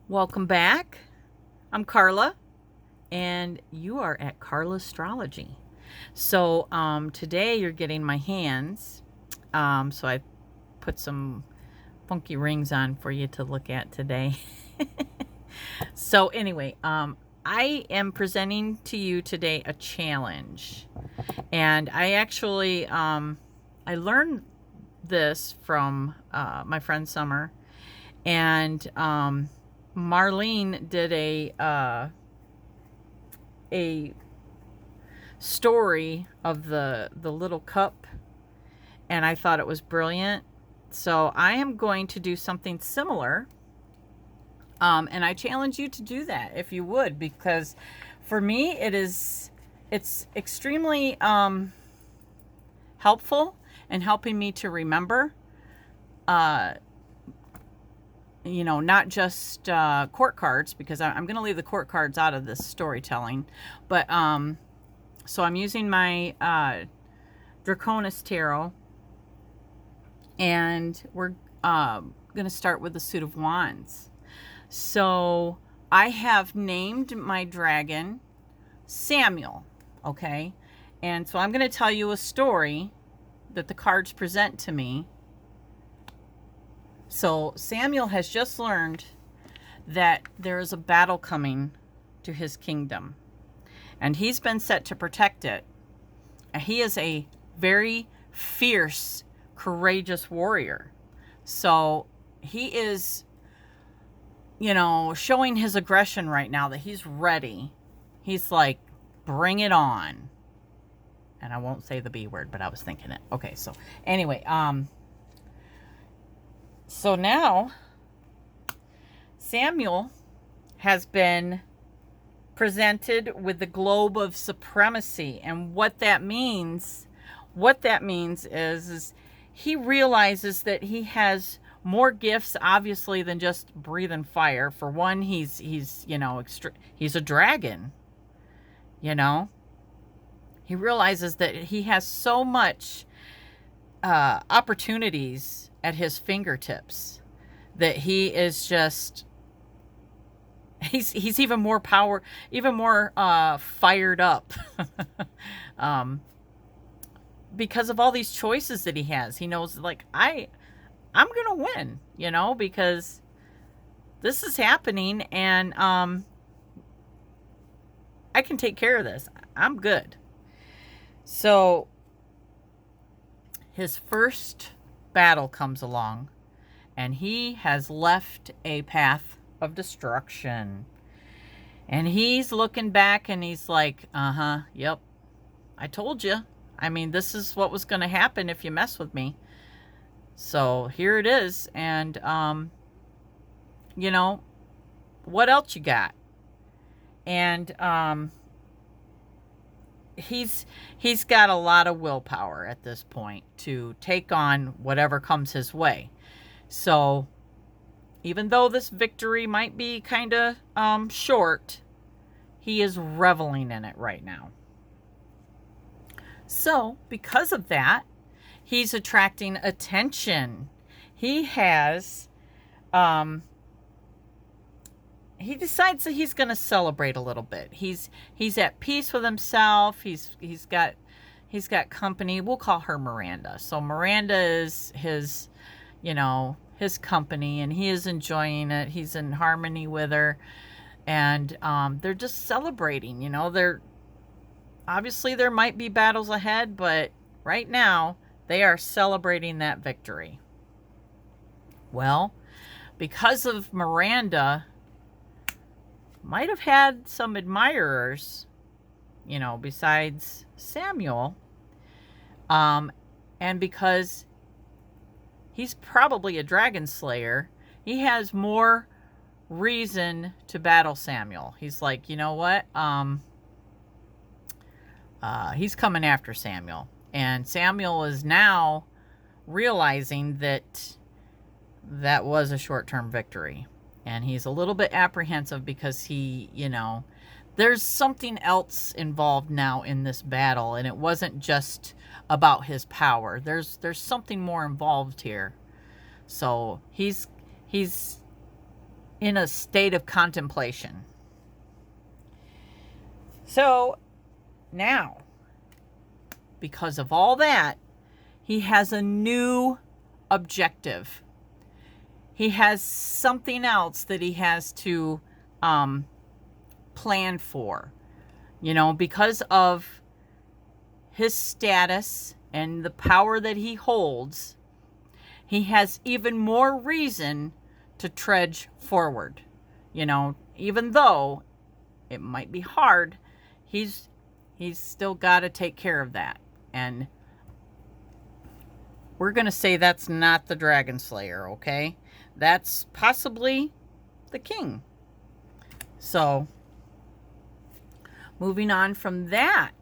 Welcome back. I'm Carla, and you are at Carla Astrology. So today you're getting my hands. So I put some funky rings on for you to look at today. So anyway, I am presenting to you today a challenge, and I actually I learned this from my friend Summer, and Marlene did a story of the little cup, and I thought it was brilliant. So I am going to do something similar, and I challenge you to do that if you would, because for me it's extremely helpful in helping me to remember. Uh, not just court cards, because I'm going to leave the court cards out of this storytelling. But so I'm using my Draconis Tarot, and we're going to start with the Suit of Wands. So I have named my dragon Samuel, okay? And so I'm going to tell you a story that the cards present to me. So Samuel has just learned that there is a battle coming to his kingdom, and he's been set to protect it. He is a very fierce, courageous warrior. So he is, showing his aggression right now, that he's ready. He's like, bring it on. And I won't say the B word, but I was thinking it. Okay, so anyway, so now Samuel has been presented with the globe of supremacy, and what that means is he realizes that he has more gifts, obviously, than just breathing fire. For one, he's he's a dragon. He realizes that he has so much opportunities at his fingertips, that he is just he's even more fired up because of all these choices that he has. He knows, like, I'm gonna win, because this is happening, and I can take care of this. I'm good. So his first battle comes along, and he has left a path of destruction. And he's looking back, and he's like, yep, I told you. I mean, this is what was going to happen if you mess with me. So here it is. And, what else you got? And he's got a lot of willpower at this point to take on whatever comes his way. So even though this victory might be kind of short, he is reveling in it right now. So because of that, he's attracting attention. He has he decides that he's going to celebrate a little bit. He's at peace with himself. He's got company. We'll call her Miranda. So Miranda is his his company, and he is enjoying it. He's in harmony with her, and they're just celebrating. They're obviously, there might be battles ahead, but right now they are celebrating that victory. Well, because of Miranda might have had some admirers, besides Samuel, and because he's probably a dragon slayer, he has more reason to battle Samuel. He's like, you know what? He's coming after Samuel. And Samuel is now realizing that that was a short-term victory. And he's a little bit apprehensive because he, there's something else involved now in this battle, and it wasn't just about his power. There's something more involved here. So he's in a state of contemplation. So now, because of all that, he has a new objective. He has something else that he has to plan for. Because of his status and the power that he holds, he has even more reason to trudge forward. Even though it might be hard, he's still got to take care of that. And we're going to say that's not the Dragon Slayer, okay? That's possibly the king. So, moving on from that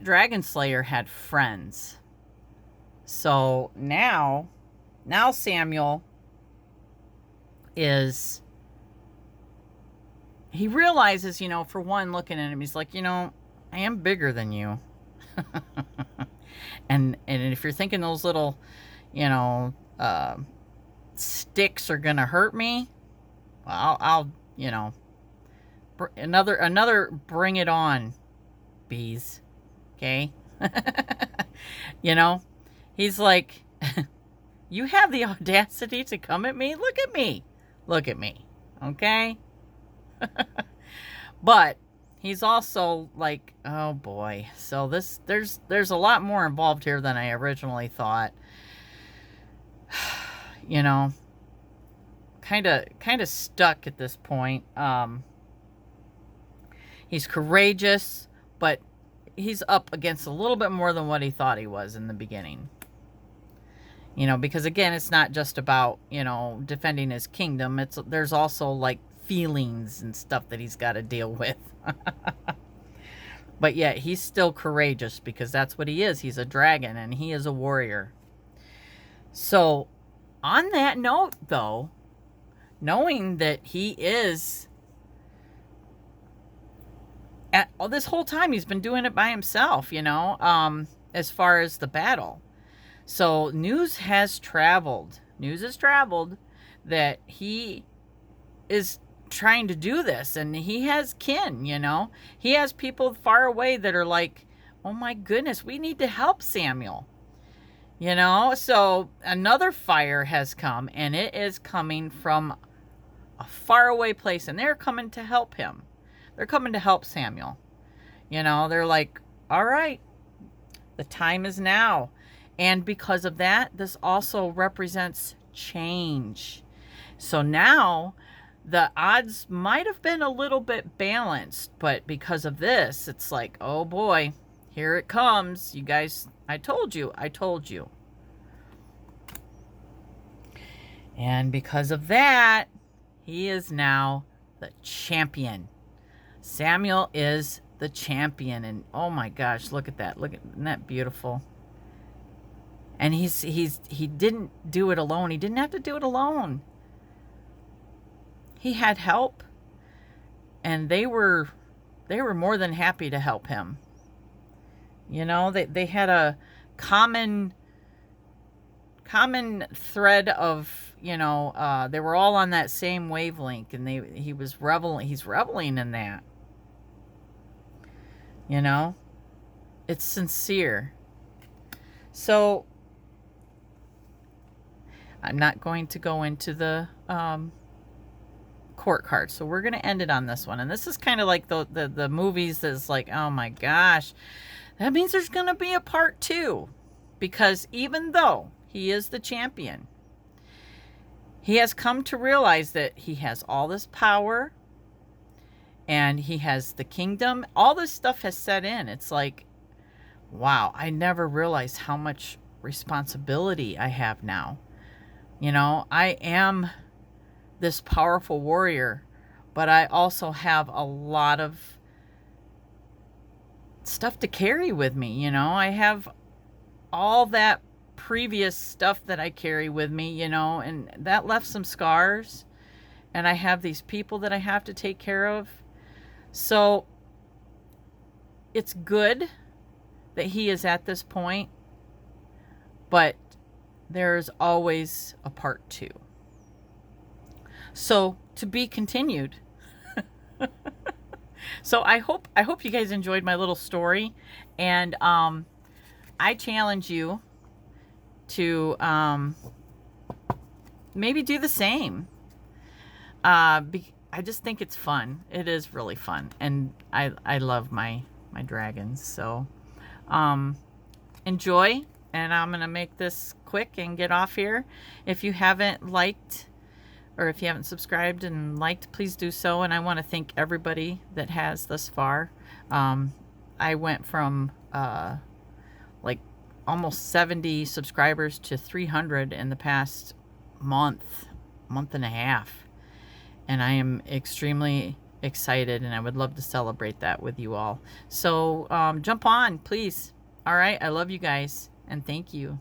Dragon Slayer had friends. So now Samuel he realizes, for one, looking at him, he's like, I am bigger than you. and if you're thinking those little, sticks are going to hurt me, well, I'll another bring it on, bees. Okay? He's like, you have the audacity to come at me? Look at me. Okay? But he's also like, oh boy. So there's a lot more involved here than I originally thought. Kind of stuck at this point. He's courageous, but he's up against a little bit more than what he thought he was in the beginning. Because again, it's not just about, defending his kingdom. There's also like feelings and stuff that he's got to deal with. But yet he's still courageous because that's what he is. He's a dragon and he is a warrior. So on that note, though, knowing that he is, this whole time he's been doing it by himself, as far as the battle. So news has traveled that he is trying to do this, and he has kin, he has people far away that are like, oh my goodness, we need to help Samuel, so another fire has come, and it is coming from a faraway place, and they're coming to help him. They're coming to help Samuel. They're like, all right, the time is now. And because of that, this also represents change. So now the odds might have been a little bit balanced, but because of this, it's like, oh boy, here it comes. You guys, I told you. And because of that, he is now the champion. Samuel is the champion, and oh my gosh, look at that. Isn't that beautiful? And he didn't do it alone. He didn't have to do it alone. He had help, and they were more than happy to help him. They had a common thread of, they were all on that same wavelength, and he's reveling in that. It's sincere. So I'm not going to go into the court card, so we're going to end it on this one. And this is kind of like the movies that's like, oh my gosh, that means there's going to be a part 2, because even though he is the champion, he has come to realize that he has all this power and he has the kingdom. All this stuff has set in. It's like, wow, I never realized how much responsibility I have now. I am this powerful warrior, but I also have a lot of stuff to carry with me. I have all that previous stuff that I carry with me, and that left some scars, and I have these people that I have to take care of. So it's good that he is at this point, but there's always a part 2. So to be continued. So I hope you guys enjoyed my little story, and I challenge you to maybe do the same. I just think it's fun. It is really fun, and I love my dragons. So enjoy, and I'm gonna make this quick and get off here. If you haven't liked, or if you haven't subscribed and liked, please do so. And I want to thank everybody that has thus far. I went from like almost 70 subscribers to 300 in the past month and a half. And I am extremely excited, and I would love to celebrate that with you all. So jump on, please. All right. I love you guys, and thank you.